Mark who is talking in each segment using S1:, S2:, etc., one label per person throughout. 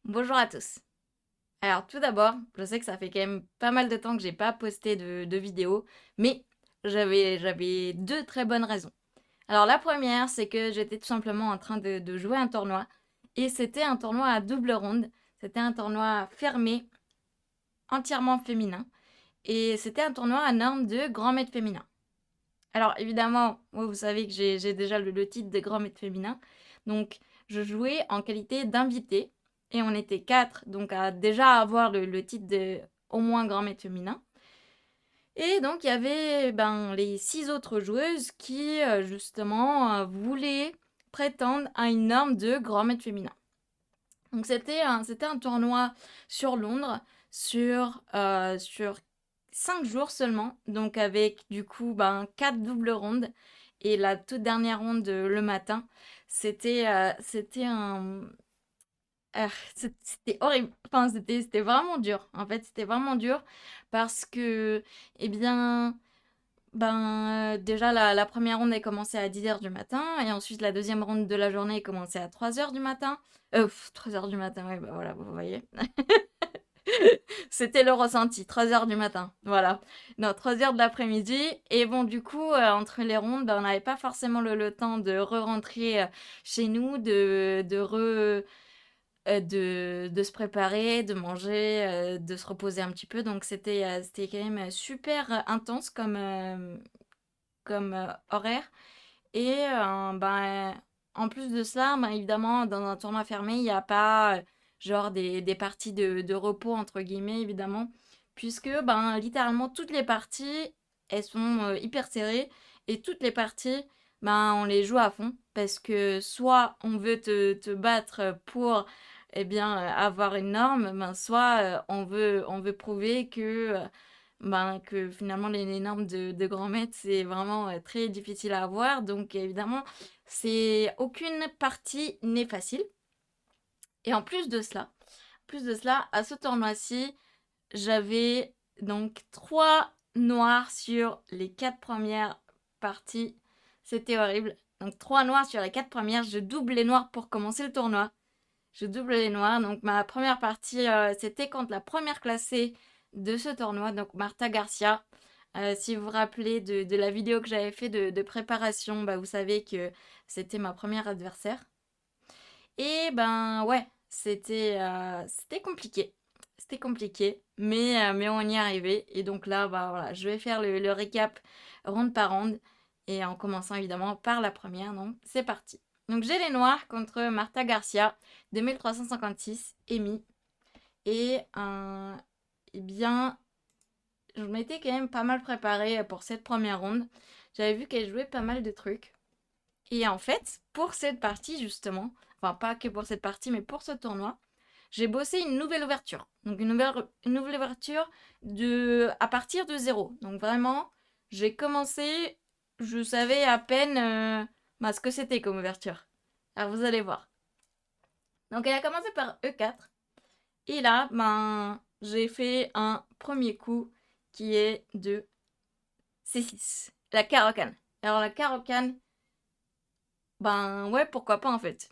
S1: Bonjour à tous. Alors tout d'abord, je sais que ça fait quand même pas mal de temps que j'ai pas posté de vidéo, mais j'avais deux très bonnes raisons. Alors la première, c'est que j'étais tout simplement en train de jouer un tournoi, et c'était un tournoi à double ronde. C'était un tournoi fermé, entièrement féminin, et c'était un tournoi à norme de grand maître féminin. Alors évidemment, moi, vous savez que j'ai déjà le titre de grand maître féminin. Donc je jouais en qualité d'invité. Et on était quatre, donc à déjà avoir le titre de au moins grand maître féminin. Et donc il y avait les six autres joueuses qui justement voulaient prétendre à une norme de grand maître féminin. Donc c'était un tournoi sur Londres, sur 5 jours seulement, donc avec du coup 4 doubles rondes et la toute dernière ronde le matin. C'était c'était horrible, enfin c'était vraiment dur. En fait, c'était vraiment dur parce que, eh bien, déjà la première ronde, elle commençait à 10 heures du matin et ensuite la deuxième ronde de la journée, elle commençait à 3 heures du matin. 3 heures du matin, ouais, bah voilà, vous voyez. C'était le ressenti, 3 heures du matin, voilà. Non, 3 heures de l'après-midi. Et bon, du coup, entre les rondes, on n'avait pas forcément le temps de re-rentrer chez nous, de se préparer, de manger, de se reposer un petit peu. Donc c'était quand même super intense comme horaire. Et en plus de ça, évidemment, dans un tournoi fermé, il n'y a pas genre des parties de repos, entre guillemets, évidemment, puisque littéralement toutes les parties, elles sont hyper serrées, et toutes les parties, on les joue à fond, parce que soit on veut te battre pour avoir une norme, soit on veut prouver que finalement les normes de grand maître, c'est vraiment très difficile à avoir. Donc évidemment, c'est aucune partie n'est facile. Et en plus de cela, à ce tournoi-ci, j'avais donc 3 noirs sur les 4 premières parties. C'était horrible. Donc 3 noirs sur les 4 premières. Je double les noirs pour commencer le tournoi. Je double les noirs. Donc ma première partie, c'était contre la première classée de ce tournoi, donc Marta Garcia. Si vous vous rappelez de la vidéo que j'avais fait de préparation, vous savez que c'était ma première adversaire. Et ouais, c'était compliqué. C'était compliqué, mais on y est arrivé. Et donc là, voilà, je vais faire le récap ronde par ronde. Et en commençant évidemment par la première, donc c'est parti. Donc j'ai les noirs contre Marta Garcia, 2356, Amy. Et eh bien, je m'étais quand même pas mal préparée pour cette première ronde. J'avais vu qu'elle jouait pas mal de trucs. Et en fait, pour cette partie justement, enfin pas que pour cette partie, mais pour ce tournoi, j'ai bossé une nouvelle ouverture. Donc une nouvelle ouverture à partir de zéro. Donc vraiment, j'ai commencé, je savais à peine ce que c'était comme ouverture. Alors vous allez voir. Donc elle a commencé par E4. Et là, j'ai fait un premier coup qui est de C6. La carocane. Alors la carocane, ouais, pourquoi pas en fait.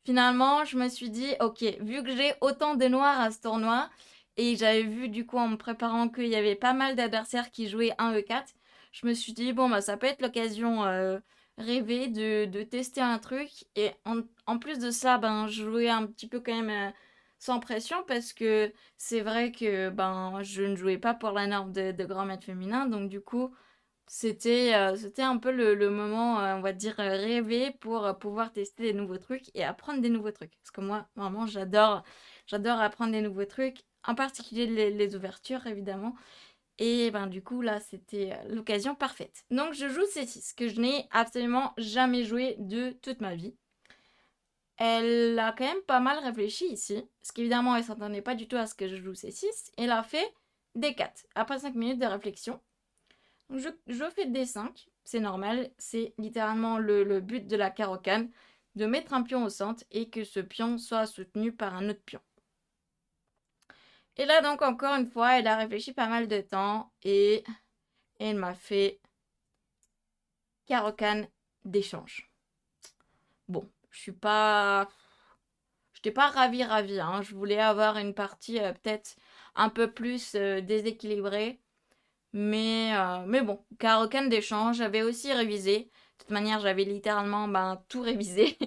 S1: Finalement, je me suis dit, ok, vu que j'ai autant de noirs à ce tournoi, et j'avais vu du coup en me préparant qu'il y avait pas mal d'adversaires qui jouaient un E4, je me suis dit, bon, ça peut être l'occasion rêvée de tester un truc. Et en plus de ça, je jouais un petit peu quand même sans pression parce que c'est vrai que je ne jouais pas pour la norme de grand maître féminin. Donc du coup, c'était un peu le moment, on va dire, rêvé pour pouvoir tester des nouveaux trucs et apprendre des nouveaux trucs. Parce que moi, vraiment, j'adore apprendre des nouveaux trucs, en particulier les ouvertures, évidemment. Et du coup, là, c'était l'occasion parfaite. Donc, je joue C6, que je n'ai absolument jamais joué de toute ma vie. Elle a quand même pas mal réfléchi ici, parce qu'évidemment, elle s'attendait pas du tout à ce que je joue C6. Elle a fait D4, après 5 minutes de réflexion. Je fais D5, c'est normal, c'est littéralement le but de la carocane, de mettre un pion au centre et que ce pion soit soutenu par un autre pion. Et là donc encore une fois, elle a réfléchi pas mal de temps et elle m'a fait carocane d'échange. Bon, je suis pas... j'étais pas ravie, hein. Je voulais avoir une partie peut-être un peu plus déséquilibrée. Mais bon, Caro-Kann des champs, j'avais aussi révisé. De toute manière, j'avais littéralement tout révisé.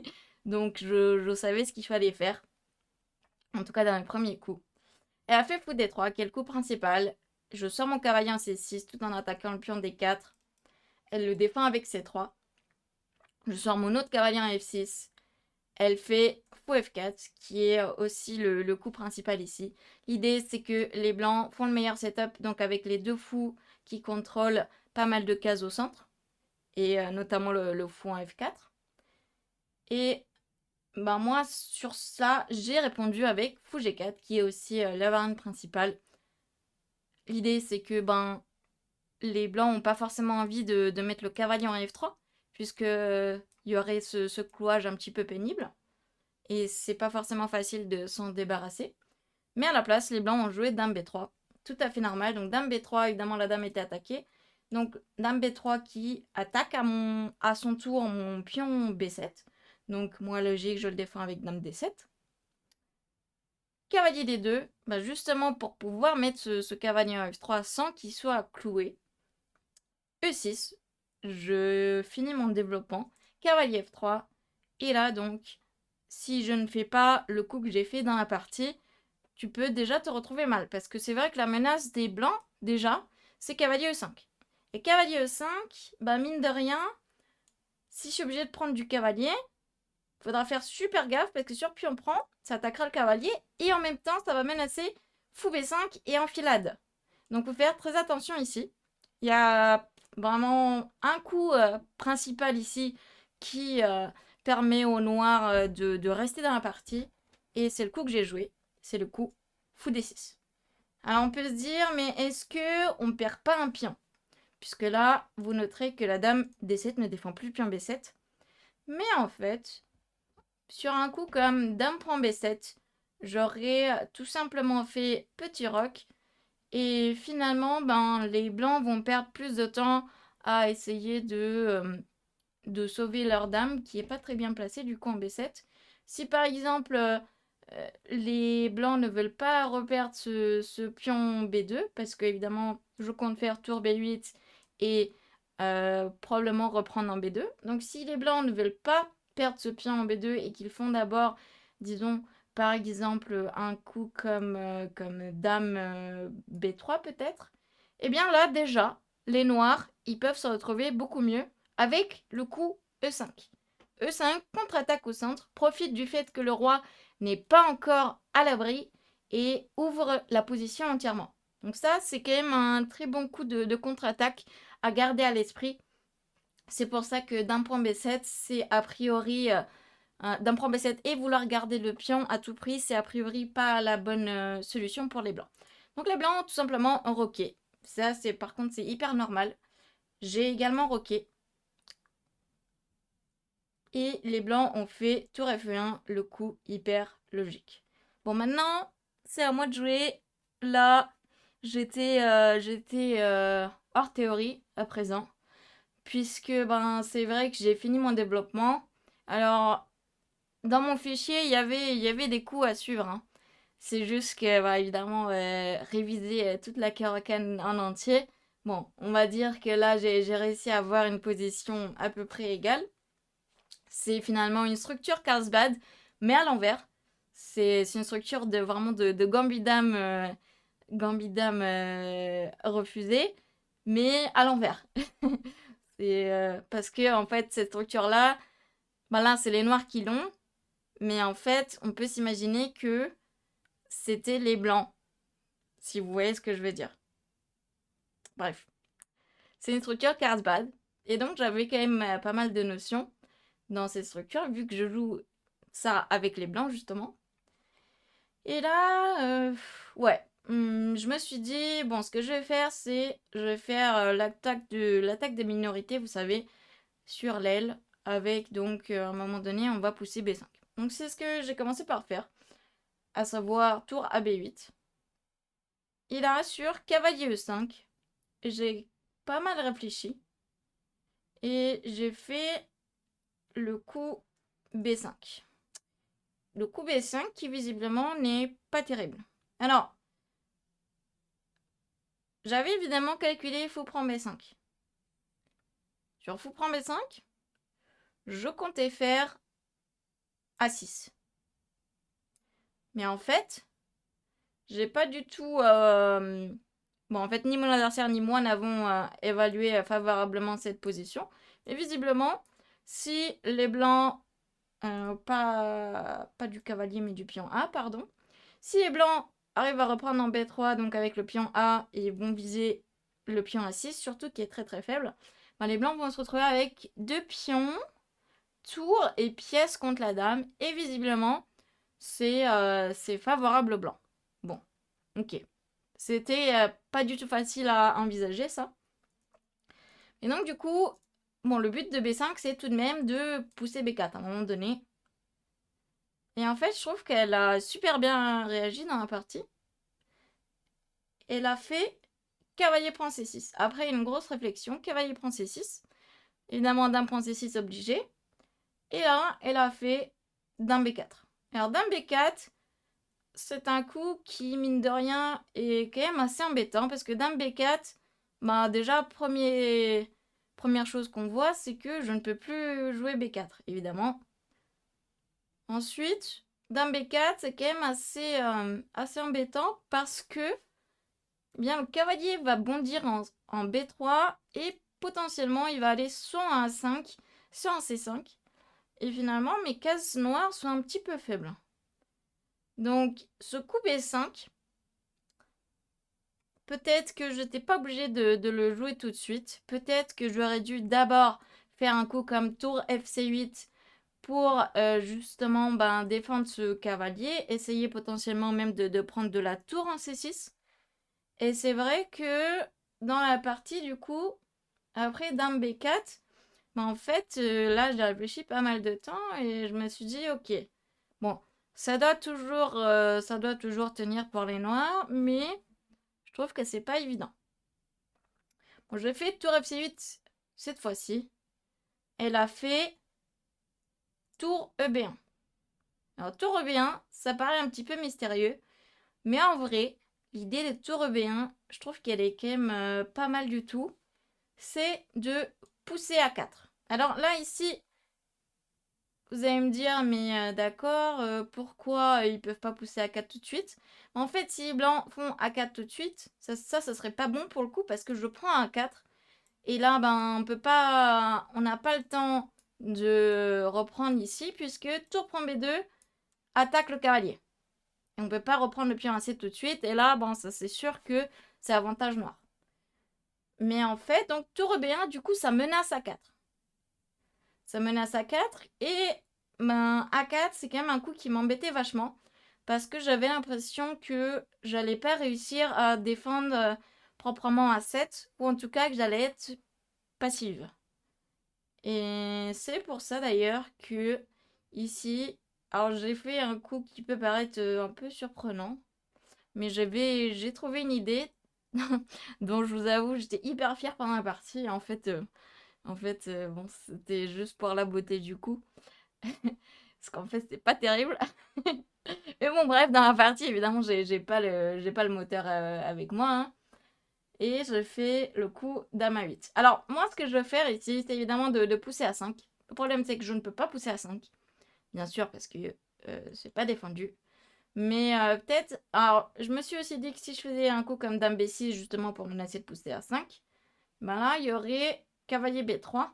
S1: Donc je savais ce qu'il fallait faire. En tout cas, dans les premiers coups. Elle a fait fou D3, qui est le coup principal. Je sors mon cavalier en C6 tout en attaquant le pion D4. Elle le défend avec C3. Je sors mon autre cavalier en F6. Elle fait fou F4, qui est aussi le coup principal ici. L'idée, c'est que les blancs font le meilleur setup, donc avec les deux fous qui contrôlent pas mal de cases au centre, et notamment le fou en F4. Et moi, sur ça, j'ai répondu avec fou G4, qui est aussi la variante principale. L'idée, c'est que les blancs n'ont pas forcément envie de mettre le cavalier en F3, puisque il y aurait ce clouage un petit peu pénible. Et c'est pas forcément facile de s'en débarrasser. Mais à la place, les blancs ont joué dame B3. Tout à fait normal. Donc dame B3, évidemment, la dame était attaquée. Donc dame B3 qui attaque à son tour mon pion B7. Donc moi, logique, je le défends avec dame D7. Cavalier D2, justement pour pouvoir mettre ce cavalier en F3 sans qu'il soit cloué. E6, je finis mon développement. Cavalier F3. Et là, donc, si je ne fais pas le coup que j'ai fait dans la partie, tu peux déjà te retrouver mal. Parce que c'est vrai que la menace des blancs, déjà, c'est cavalier E5. Et cavalier E5, mine de rien, si je suis obligée de prendre du cavalier, il faudra faire super gaffe parce que sur pion prend, ça attaquera le cavalier et en même temps, ça va menacer fou B5 et enfilade. Donc, il faut faire très attention ici. Il y a vraiment un coup principal ici qui permet au noir de rester dans la partie. Et c'est le coup que j'ai joué. C'est le coup fou D6. Alors on peut se dire, mais est-ce que on perd pas un pion? Puisque là, vous noterez que la dame D7 ne défend plus le pion B7. Mais en fait, sur un coup comme dame prend B7, j'aurais tout simplement fait petit roc. Et finalement, les blancs vont perdre plus de temps à essayer de sauver leur dame qui est pas très bien placée du coup en B7. Si par exemple les blancs ne veulent pas reperdre ce pion B2, parce que évidemment je compte faire tour B8 et probablement reprendre en B2. Donc si les blancs ne veulent pas perdre ce pion en B2 et qu'ils font d'abord, disons, par exemple, un coup comme dame B3 peut-être, et bien là déjà, les noirs, ils peuvent se retrouver beaucoup mieux avec le coup E5. E5 contre-attaque au centre, profite du fait que le roi n'est pas encore à l'abri et ouvre la position entièrement. Donc ça, c'est quand même un très bon coup de contre-attaque à garder à l'esprit. C'est pour ça que d'un point B7, c'est a priori... d'un point B7 et vouloir garder le pion à tout prix, c'est a priori pas la bonne solution pour les blancs. Donc les blancs, tout simplement, ont roqué. Ça, par contre, c'est hyper normal. J'ai également roqué. Et les blancs ont fait tour F1, le coup hyper logique. Bon, maintenant, c'est à moi de jouer. Là, j'étais hors théorie à présent. Puisque c'est vrai que j'ai fini mon développement. Alors, dans mon fichier, il y avait des coups à suivre, hein. C'est juste que, évidemment, réviser toute la Caro-Kann en entier. Bon, on va dire que là, j'ai réussi à avoir une position à peu près égale. C'est finalement une structure Carlsbad, mais à l'envers. C'est une structure vraiment de Gambidam, refusé, mais à l'envers. C'est parce que en fait cette structure-là, là c'est les noirs qui l'ont, mais en fait on peut s'imaginer que c'était les blancs, si vous voyez ce que je veux dire. Bref, c'est une structure Carlsbad, et donc j'avais quand même pas mal de notions dans ces structures, vu que je joue ça avec les blancs, justement. Et là, ouais, je me suis dit, bon, ce que je vais faire, c'est, je vais faire l'attaque des minorités, vous savez, sur l'aile, avec, donc, à un moment donné, on va pousser B5. Donc, c'est ce que j'ai commencé par faire, à savoir tour à B8. Et là, sur cavalier E5, j'ai pas mal réfléchi, et j'ai fait le coup B5. le coup B5 qui visiblement n'est pas terrible. Alors, j'avais évidemment calculé fou prend B5. Sur fou prend B5, je comptais faire A6. Mais en fait, j'ai pas du tout... Bon, en fait, ni mon adversaire ni moi n'avons évalué favorablement cette position. Et visiblement, si les blancs... pas du cavalier, mais du pion A, pardon. Si les blancs arrivent à reprendre en B3, donc avec le pion A, et vont viser le pion A6, surtout qui est très très faible, ben les blancs vont se retrouver avec 2 pions, tour et pièce contre la dame. Et visiblement, c'est favorable aux blancs. Bon, ok. C'était pas du tout facile à envisager, ça. Et donc, du coup, bon, le but de B5, c'est tout de même de pousser B4 à un moment donné. Et en fait, je trouve qu'elle a super bien réagi dans la partie. Elle a fait cavalier prend C6. Après une grosse réflexion, cavalier prend C6. Évidemment, dame prend C6 obligé. Et là, elle a fait dame B4. Alors, dame B4, c'est un coup qui, mine de rien, est quand même assez embêtant. Parce que dame B4, bah déjà, première chose qu'on voit, c'est que je ne peux plus jouer B4, évidemment. Ensuite, dame B4, c'est quand même assez embêtant parce que eh bien, le cavalier va bondir en B3 et potentiellement il va aller soit en A5, soit en C5. Et finalement, mes cases noires sont un petit peu faibles. Donc, ce coup B5, peut-être que je n'étais pas obligée de le jouer tout de suite. Peut-être que j'aurais dû d'abord faire un coup comme tour FC8 pour justement défendre ce cavalier, essayer potentiellement même de prendre de la tour en C6. Et c'est vrai que dans la partie, du coup, après dame B4, en fait, là, j'ai réfléchi pas mal de temps et je me suis dit, ok, bon, ça doit toujours tenir pour les noirs, mais je trouve que c'est pas évident. Bon, je fais tour F8 cette fois-ci. Elle a fait tour EB1. Alors, tour EB1, ça paraît un petit peu mystérieux, mais en vrai, l'idée de tour EB1, je trouve qu'elle est quand même pas mal du tout. C'est de pousser à 4. Alors là, ici, vous allez me dire, mais d'accord, pourquoi ils peuvent pas pousser à 4 tout de suite? En fait, si les blancs font à 4 tout de suite, ça serait pas bon pour le coup parce que je prends un 4. Et là, on n'a pas le temps de reprendre ici puisque tour prend B2 attaque le cavalier. Et on peut pas reprendre le pion A7 tout de suite. Et là, ça c'est sûr que c'est avantage noir. Mais en fait, donc tour B1, du coup, ça menace à 4. Ça menace à 4 et A4, c'est quand même un coup qui m'embêtait vachement parce que j'avais l'impression que j'allais pas réussir à défendre proprement A7 ou en tout cas que j'allais être passive. Et c'est pour ça d'ailleurs que ici, alors j'ai fait un coup qui peut paraître un peu surprenant, mais j'ai trouvé une idée dont je vous avoue j'étais hyper fière pendant la partie. Bon, c'était juste pour la beauté du coup. Parce qu'en fait, c'était pas terrible. Mais bon, bref, dans la partie, évidemment, j'ai pas le moteur avec moi. Hein. Et je fais le coup dame à 8. Alors, moi, ce que je veux faire ici, c'est évidemment de pousser à 5. Le problème, c'est que je ne peux pas pousser à 5. Bien sûr, parce que c'est pas défendu. Mais peut-être... Alors, je me suis aussi dit que si je faisais un coup comme dame B6, justement, pour menacer de pousser à 5, là, il y aurait cavalier B3.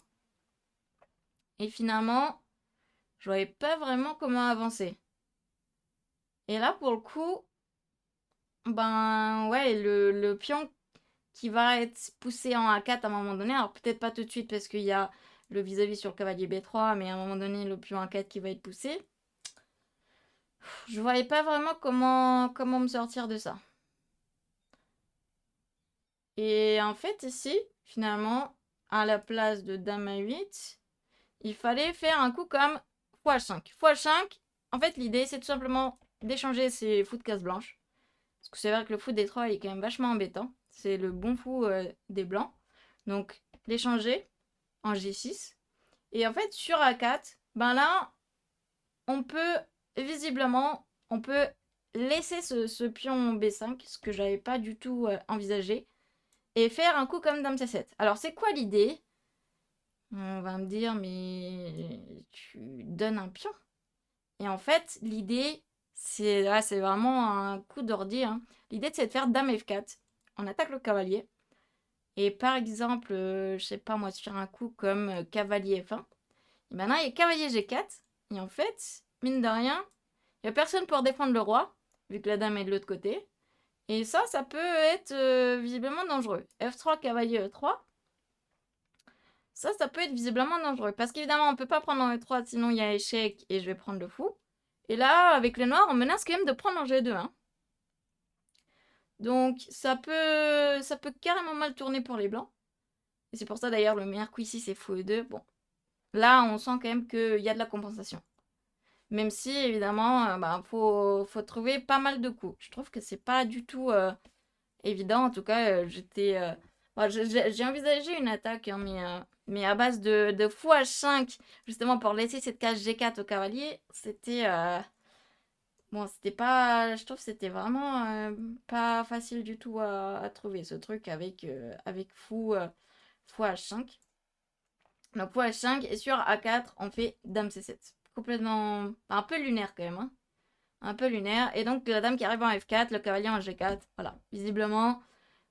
S1: Et finalement, je voyais pas vraiment comment avancer. Et là, pour le coup, ouais, le pion qui va être poussé en A4 à un moment donné, alors peut-être pas tout de suite parce qu'il y a le vis-à-vis sur le cavalier B3, mais à un moment donné, le pion A4 qui va être poussé. Je voyais pas vraiment comment me sortir de ça. Et en fait, ici, finalement, à la place de dame à 8, il fallait faire un coup comme fou H5. Fou H5, en fait, l'idée, c'est tout simplement d'échanger ces fous de case blanche. Parce que c'est vrai que le fou d 3 il est quand même vachement embêtant. C'est le bon fou des blancs. Donc, l'échanger en G6. Et en fait, sur A4, là, on peut visiblement, on peut laisser ce pion B5, ce que j'avais pas du tout envisagé, et faire un coup comme Dame C7. Alors, c'est quoi l'idée? On va me dire, mais tu donnes un pion. Et en fait, l'idée, c'est vraiment un coup d'ordi, hein. L'idée, c'est de faire Dame F4. On attaque le cavalier. Et par exemple, je sais pas moi, sur un coup comme cavalier F1. Et maintenant, il y a cavalier G4. Et en fait, mine de rien, il n'y a personne pour défendre le roi, vu que la dame est de l'autre côté. Et ça peut être visiblement dangereux. F3, cavalier E3. Ça peut être visiblement dangereux. Parce qu'évidemment, on peut pas prendre en E3, sinon il y a échec et je vais prendre le fou. Et là, avec les noirs, on menace quand même de prendre en G2. Hein. Donc, ça peut carrément mal tourner pour les blancs. Et c'est pour ça d'ailleurs, le meilleur coup ici, c'est fou E2. Bon, là, on sent quand même qu'il y a de la compensation. Même si, évidemment, faut trouver pas mal de coups. Je trouve que c'est pas du tout évident. En tout cas, j'ai envisagé une attaque, hein, mais à base de fou H5, justement pour laisser cette case G4 au cavalier, c'était... bon, c'était pas... Je trouve que c'était vraiment pas facile du tout à trouver, ce truc avec fou H5. Donc fou H5, et sur A4, on fait Dame C7. Complètement... un peu lunaire quand même, hein. Un peu lunaire. Et donc la dame qui arrive en F4, le cavalier en G4. Voilà. Visiblement,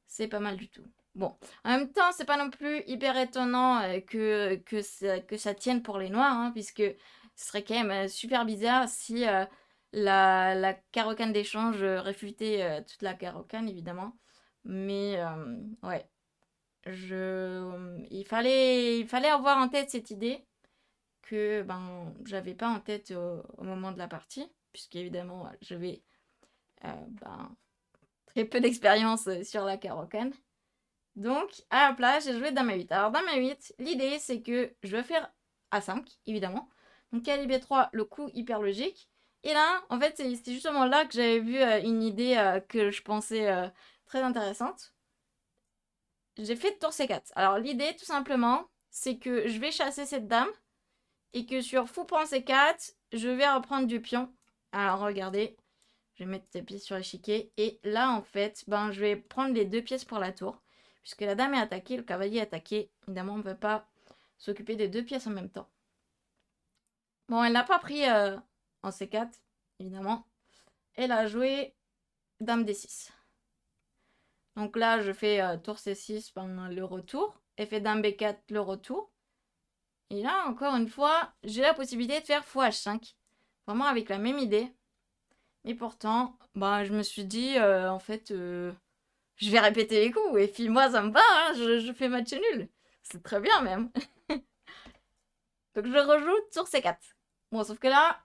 S1: c'est pas mal du tout. Bon. En même temps, c'est pas non plus hyper étonnant que ça tienne pour les noirs, hein, puisque ce serait quand même super bizarre si la carocane d'échange réfutait toute la carocane, évidemment. Mais ouais. Il fallait avoir en tête cette idée que j'avais pas en tête au moment de la partie, puisqu'évidemment j'avais très peu d'expérience sur la carocane. Donc à la place, j'ai joué Dame A8. Alors Dame A8, l'idée c'est que je vais faire A5, évidemment. Donc cavalier B3, le coup hyper logique. Et là, en fait, c'est justement là que j'avais vu une idée que je pensais très intéressante. J'ai fait tour C4. Alors l'idée, tout simplement, c'est que je vais chasser cette dame et que sur fou point C4, je vais reprendre du pion. Alors regardez, je vais mettre des pièces sur l'échiquier. Et là, en fait, je vais prendre les 2 pièces pour la tour. Puisque la dame est attaquée, le cavalier est attaqué. Évidemment, on ne peut pas s'occuper des 2 pièces en même temps. Bon, elle n'a pas pris en C4, évidemment. Elle a joué dame D6. Donc là, je fais tour C6, le retour. Elle fait dame B4, le retour. Et là, encore une fois, j'ai la possibilité de faire fou H5. Vraiment avec la même idée. Mais pourtant, je me suis dit, en fait, je vais répéter les coups. Et puis moi, ça me va, hein, je fais match nul. C'est très bien même. Donc je rejoue sur C4. Bon, sauf que là,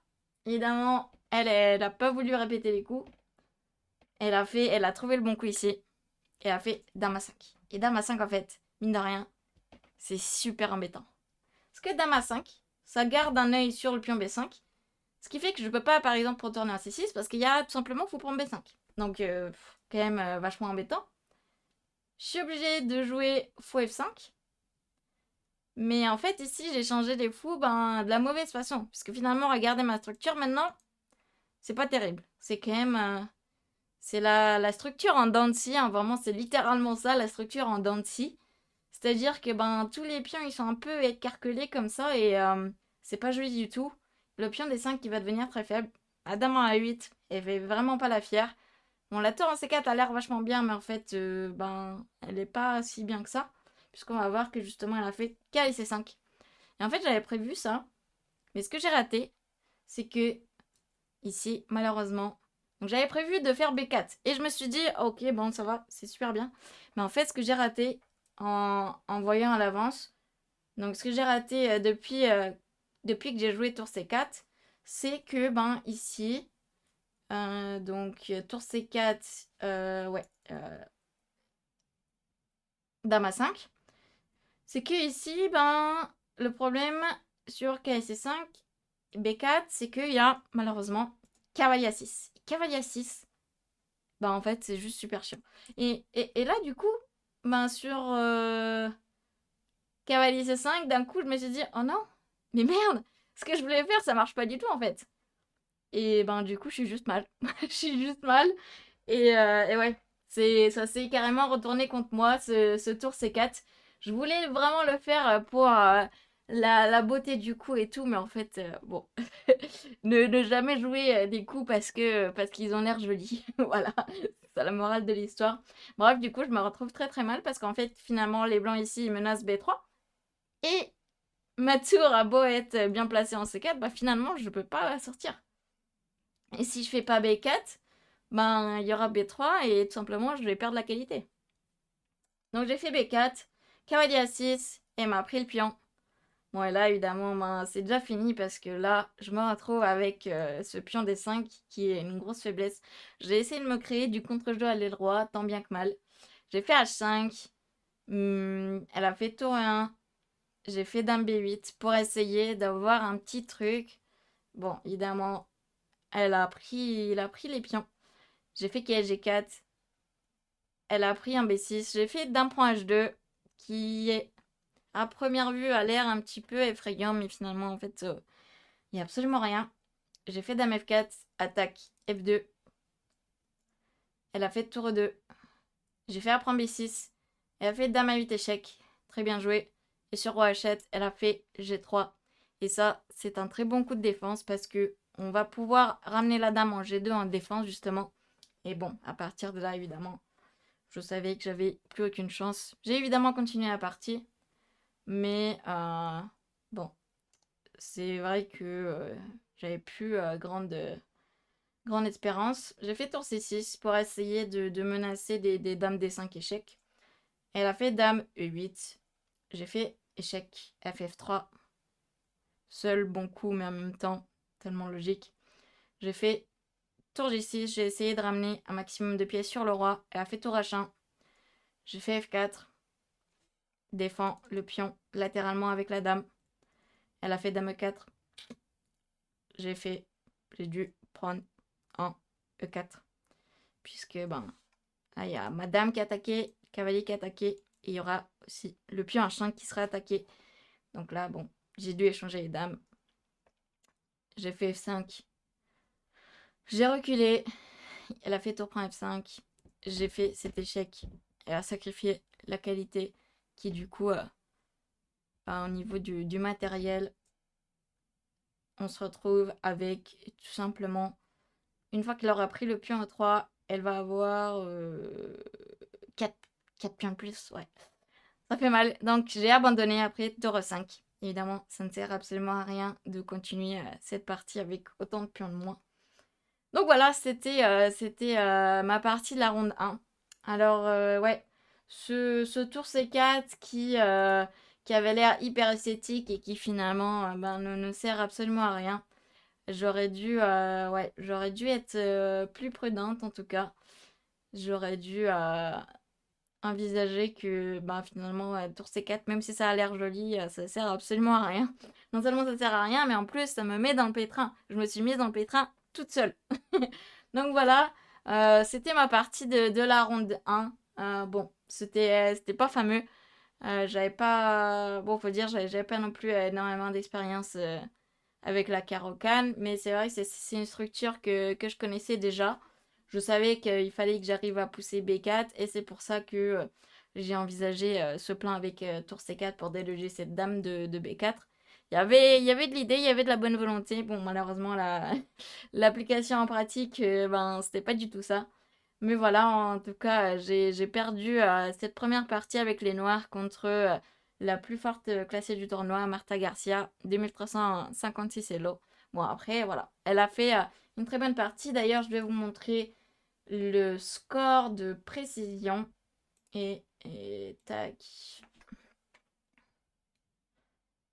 S1: évidemment, elle a pas voulu répéter les coups. Elle a trouvé le bon coup ici. Et elle a fait dame à 5. Et dame à 5, en fait, mine de rien, c'est super embêtant. Parce que dame à 5, ça garde un œil sur le pion B5. Ce qui fait que je peux pas, par exemple, retourner un C6 parce qu'il y a tout simplement fou prendre B5. Donc, quand même vachement embêtant. Je suis obligée de jouer fou F5. Mais en fait, ici, j'ai changé les fous de la mauvaise façon. Puisque finalement, regardez ma structure maintenant, c'est pas terrible. C'est quand même... c'est la structure en dents de scie, hein, vraiment, c'est littéralement ça, la structure en dents de scie. C'est-à-dire que tous les pions, ils sont un peu écarquelés comme ça et c'est pas joli du tout. Le pion des 5 qui va devenir très faible. La dame en A8, elle fait vraiment pas la fière. Bon, la tour en C4 a l'air vachement bien, mais en fait, elle est pas si bien que ça. Puisqu'on va voir que justement, elle a fait K et C5. Et en fait, j'avais prévu ça. Mais ce que j'ai raté, c'est que ici, malheureusement, donc j'avais prévu de faire B4. Et je me suis dit, ok, bon, ça va, c'est super bien. Mais en fait, ce que j'ai raté en voyant à l'avance, donc ce que j'ai raté depuis que j'ai joué tour C4, c'est que, ici, donc tour C4, ouais, dame à 5, c'est que ici, le problème sur KSC5, B4, c'est qu'il y a malheureusement cavalier à 6. Cavalier à 6, en fait, c'est juste super chiant. Et là, du coup, sur cavalier C5, d'un coup, je me suis dit, oh non, mais merde, ce que je voulais faire, ça marche pas du tout en fait. Et ben, du coup, je suis juste mal. Je suis juste mal. Et ouais, ça s'est carrément retourné contre moi, ce tour C4. Je voulais vraiment le faire pour la beauté du coup et tout, mais en fait, bon, ne jamais jouer des coups parce qu'ils ont l'air jolis. Voilà, c'est ça la morale de l'histoire. Bref, du coup, je me retrouve très très mal parce qu'en fait, finalement, les blancs ici, ils menacent B3. Et ma tour a beau être bien placée en C4, bah finalement, je peux pas la sortir. Et si je fais pas B4, ben il y aura B3 et tout simplement je vais perdre la qualité. Donc j'ai fait B4, cavalier A6 et m'a pris le pion. Bon et là évidemment ben, c'est déjà fini parce que là je me retrouve avec ce pion D5 qui est une grosse faiblesse. J'ai essayé de me créer du contre-jeu à l'aile roi tant bien que mal. J'ai fait H5, elle a fait tour 1, j'ai fait dame B8 pour essayer d'avoir un petit truc. Bon évidemment il a pris les pions. J'ai fait KG4. Elle a pris un B6. J'ai fait d'un point H2 qui est à première vue a l'air un petit peu effrayant, mais finalement en fait il n'y a absolument rien. J'ai fait dame F4, attaque F2. Elle a fait tour 2. J'ai fait apprendre B6. Elle a fait dame A8 échec. Très bien joué. Et sur roi H7, elle a fait G3. Et ça, c'est un très bon coup de défense parce que on va pouvoir ramener la dame en G2 en défense justement. Et bon, à partir de là, évidemment, je savais que j'avais plus aucune chance. J'ai évidemment continué la partie, mais bon, c'est vrai que j'avais plus grande espérance. J'ai fait tour C6 pour essayer de menacer des dames D5 échecs. Elle a fait dame E8. J'ai fait échec FF3. Seul bon coup, mais en même temps, tellement logique. J'ai fait tour G6. J'ai essayé de ramener un maximum de pièces sur le roi. Elle a fait tour H1. J'ai fait F4. Défend le pion latéralement avec la dame. Elle a fait dame E4. J'ai dû prendre en E4. Puisque, ben, là, il y a ma dame qui a attaqué, cavalier qui a attaqué, et il y aura aussi le pion H5 qui sera attaqué. Donc là, bon, j'ai dû échanger les dames. J'ai fait F5. J'ai reculé. Elle a fait tour prend F5. J'ai fait cet échec. Elle a sacrifié la qualité qui, du coup, au niveau du matériel, on se retrouve avec tout simplement, une fois qu'elle aura pris le pion à 3, elle va avoir 4, 4 pions de plus, ouais. Ça fait mal. Donc j'ai abandonné après tour 5. Évidemment, ça ne sert absolument à rien de continuer cette partie avec autant de pions de moins. Donc voilà, c'était ma partie de la ronde 1. Alors ouais, ce tour C4 qui avait l'air hyper esthétique et qui finalement ben, ne sert absolument à rien. J'aurais dû être plus prudente en tout cas. J'aurais dû envisager que ben, finalement, tour C4, même si ça a l'air joli, ça sert absolument à rien. Non seulement ça sert à rien, mais en plus ça me met dans le pétrin. Je me suis mise dans le pétrin toute seule. Donc voilà, c'était ma partie de la ronde 1. Bon, c'était pas fameux. J'avais pas. Bon, faut dire, j'avais pas non plus énormément d'expérience avec la Caro-Can, mais c'est vrai que c'est une structure que je connaissais déjà. Je savais qu'il fallait que j'arrive à pousser B4 et c'est pour ça que j'ai envisagé ce plan avec tour C4 pour déloger cette dame de B4. Il y avait de l'idée, il y avait de la bonne volonté. Bon, malheureusement, l'application en pratique, ben, c'était pas du tout ça. Mais voilà, en tout cas, j'ai perdu cette première partie avec les Noirs contre la plus forte classée du tournoi, Marta Garcia, 2356 Elo. Bon, après, voilà. Elle a fait une très bonne partie. D'ailleurs, je vais vous montrer le score de précision. Et tac.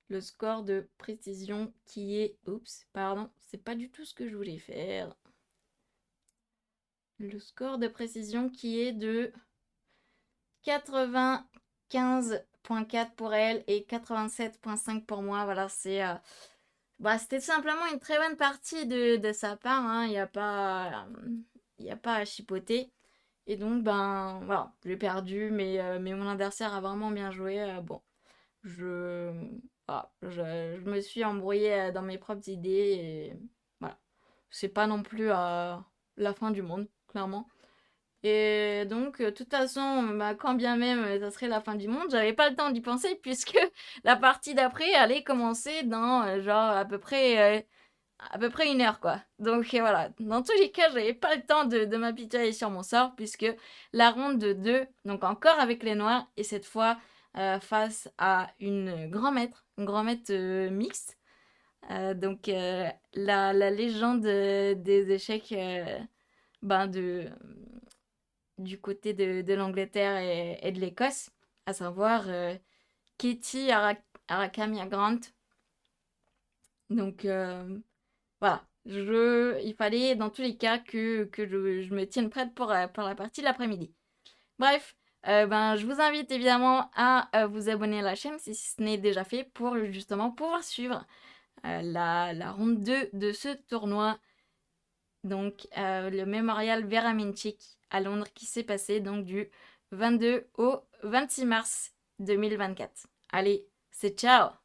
S1: Le score de précision qui est... Oups, pardon, c'est pas du tout ce que je voulais faire. Le score de précision qui est de 95,4 pour elle et 87,5 pour moi. Voilà, c'était simplement une très bonne partie de sa part. Hein. Il n'y a pas à chipoter. Et donc, ben, voilà, j'ai perdu, mais mon adversaire a vraiment bien joué. Bon, je me suis embrouillée dans mes propres idées et voilà. c'est pas non plus la fin du monde, clairement. Et donc, de toute façon, bah, quand bien même ça serait la fin du monde, j'avais pas le temps d'y penser puisque la partie d'après allait commencer dans genre à peu près 1 heure, quoi. Donc voilà, dans tous les cas, j'avais pas le temps de m'apitoyer sur mon sort, puisque la ronde de 2, donc encore avec les noirs, et cette fois face à une grand maître mixte. Donc la légende des échecs ben du côté de l'Angleterre et de l'Écosse, à savoir Katie Arakamiya Grant. Donc voilà, il fallait dans tous les cas que je me tienne prête pour la partie de l'après-midi. Bref, ben, je vous invite évidemment à vous abonner à la chaîne si ce n'est déjà fait pour justement pouvoir suivre la ronde 2 de ce tournoi. Donc, le mémorial Vera Minchik à Londres qui s'est passé donc du 22 au 26 mars 2024. Allez, c'est ciao!